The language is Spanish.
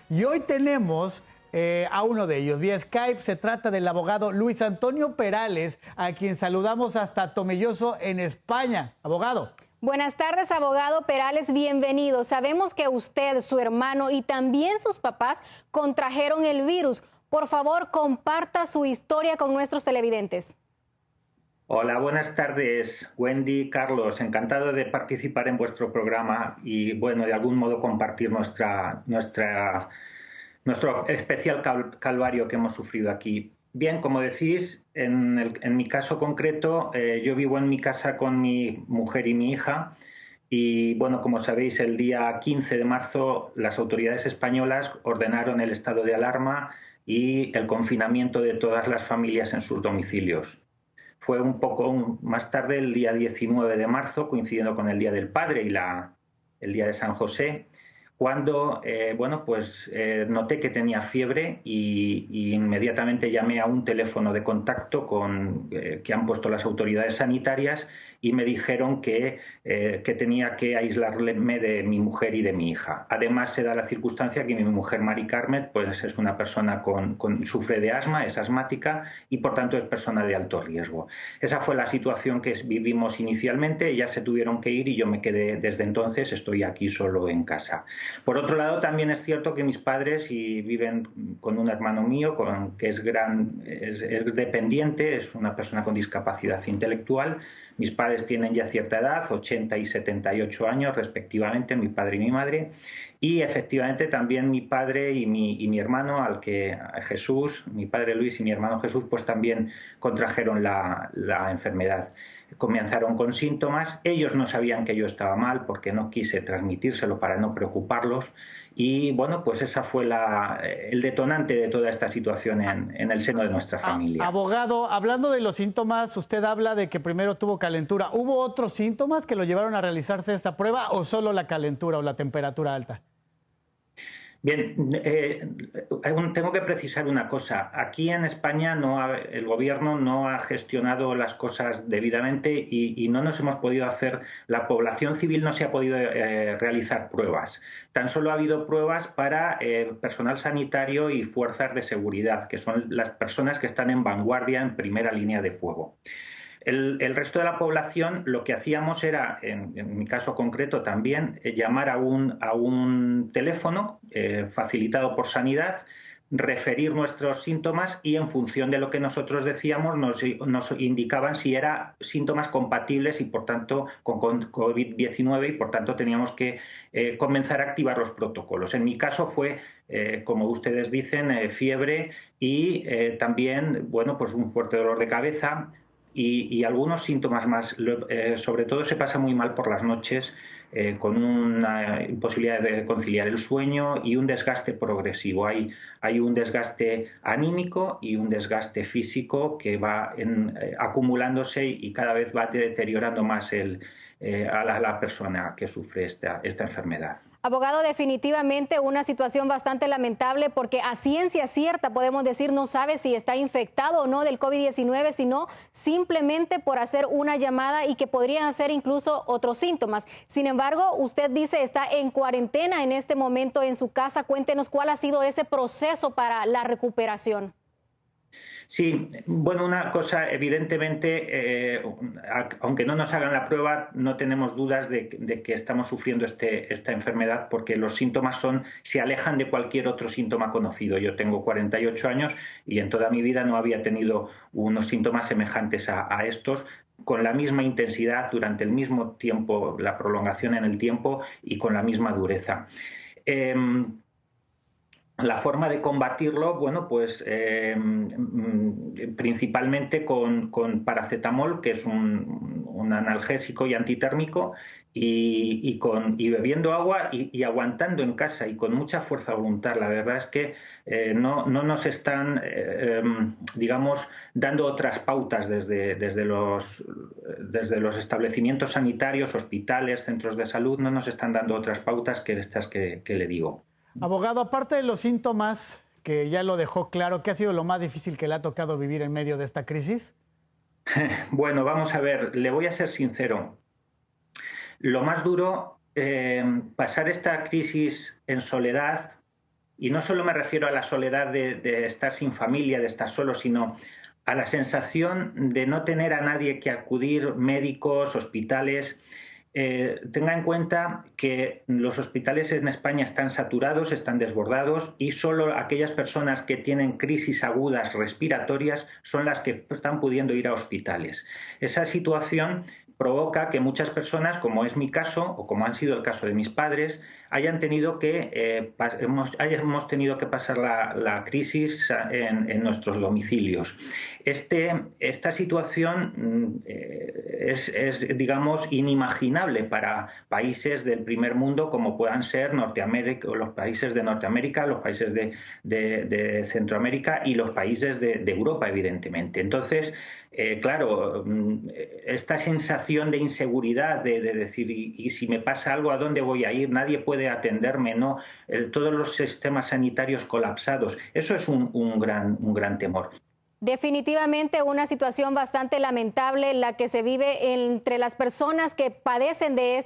Y hoy tenemos a uno de ellos. Vía Skype se trata del abogado Luis Antonio Perales, a quien saludamos hasta Tomelloso, en España. Abogado. Buenas tardes, abogado Perales, bienvenido. Sabemos que usted, su hermano y también sus papás contrajeron el virus. Por favor, comparta su historia con nuestros televidentes. Hola, buenas tardes, Wendy, Carlos. Encantado de participar en vuestro programa y, bueno, de algún modo compartir nuestro especial calvario que hemos sufrido aquí. Bien, como decís, en mi caso concreto, yo vivo en mi casa con mi mujer y mi hija y, bueno, como sabéis, el día 15 de marzo las autoridades españolas ordenaron el estado de alarma y el confinamiento de todas las familias en sus domicilios. Fue un poco más tarde, el día 19 de marzo, coincidiendo con el Día del Padre y el Día de San José, cuando noté que tenía fiebre y inmediatamente llamé a un teléfono de contacto que han puesto las autoridades sanitarias y me dijeron que tenía que aislarme de mi mujer y de mi hija. Además, se da la circunstancia que mi mujer, Mari Carmen, pues es una persona sufre de asma, es asmática y por tanto es persona de alto riesgo. Esa fue la situación que vivimos inicialmente. Ellas se tuvieron que ir y yo me quedé desde entonces, estoy aquí solo en casa. Por otro lado, también es cierto que mis padres viven con un hermano mío que es dependiente, es una persona con discapacidad intelectual. Mis padres tienen ya cierta edad, 80 y 78 años respectivamente, mi padre y mi madre. Y efectivamente también mi padre y mi hermano, Jesús, mi padre Luis y mi hermano Jesús, pues también contrajeron la enfermedad. Comenzaron con síntomas, ellos no sabían que yo estaba mal porque no quise transmitírselo para no preocuparlos y bueno, pues esa fue el detonante de toda esta situación en el seno de nuestra familia. Abogado, hablando de los síntomas, usted habla de que primero tuvo calentura. ¿Hubo otros síntomas que lo llevaron a realizarse esta prueba o solo la calentura o la temperatura alta? Bien, tengo que precisar una cosa. Aquí en España el gobierno no ha gestionado las cosas debidamente y no nos hemos podido la población civil no se ha podido realizar pruebas. Tan solo ha habido pruebas para personal sanitario y fuerzas de seguridad, que son las personas que están en vanguardia, en primera línea de fuego. El resto de la población lo que hacíamos era, en mi caso concreto también, llamar a un teléfono facilitado por Sanidad, referir nuestros síntomas y en función de lo que nosotros decíamos nos indicaban si eran síntomas compatibles y por tanto con COVID-19 y por tanto teníamos que comenzar a activar los protocolos. En mi caso fue, como ustedes dicen, fiebre y también, bueno, pues un fuerte dolor de cabeza, y algunos síntomas más. Sobre todo se pasa muy mal por las noches, con una imposibilidad de conciliar el sueño y un desgaste progresivo. Hay un desgaste anímico y un desgaste físico que va acumulándose y cada vez va deteriorando más a la persona que sufre esta enfermedad. Abogado, definitivamente una situación bastante lamentable porque a ciencia cierta podemos decir no sabe si está infectado o no del COVID-19, sino simplemente por hacer una llamada y que podrían ser incluso otros síntomas. Sin embargo, usted dice está en cuarentena en este momento en su casa. Cuéntenos cuál ha sido ese proceso para la recuperación. Sí, bueno, una cosa, evidentemente, aunque no nos hagan la prueba, no tenemos dudas de que estamos sufriendo esta enfermedad porque los síntomas se alejan de cualquier otro síntoma conocido. Yo tengo 48 años y en toda mi vida no había tenido unos síntomas semejantes a estos, con la misma intensidad, durante el mismo tiempo, la prolongación en el tiempo y con la misma dureza. La forma de combatirlo, bueno, pues principalmente con paracetamol, que es un analgésico y antitérmico, y bebiendo agua y aguantando en casa y con mucha fuerza de voluntad. La verdad es que no nos están, digamos, dando otras pautas desde los establecimientos sanitarios, hospitales, centros de salud, no nos están dando otras pautas que estas que le digo. Abogado, aparte de los síntomas, que ya lo dejó claro, ¿qué ha sido lo más difícil que le ha tocado vivir en medio de esta crisis? Bueno, vamos a ver, le voy a ser sincero. Lo más duro, pasar esta crisis en soledad, Y no solo me refiero a la soledad de estar sin familia, de estar solo, sino a la sensación de no tener a nadie que acudir, médicos, hospitales. Tenga en cuenta que los hospitales en España están saturados, están desbordados y solo aquellas personas que tienen crisis agudas respiratorias son las que están pudiendo ir a hospitales. Esa situación provoca que muchas personas, como es mi caso o como han sido el caso de mis padres, hemos tenido que pasar la crisis en nuestros domicilios. Esta situación es, digamos, inimaginable para países del primer mundo como puedan ser Norteamérica, los países de Norteamérica, los países de Centroamérica y los países de Europa, evidentemente. Entonces, claro, esta sensación de inseguridad, de decir, ¿y si me pasa algo, a dónde voy a ir? Nadie puede atenderme, ¿no? Todos los sistemas sanitarios colapsados. Eso es un gran temor. Definitivamente una situación bastante lamentable la que se vive entre las personas que padecen de esto.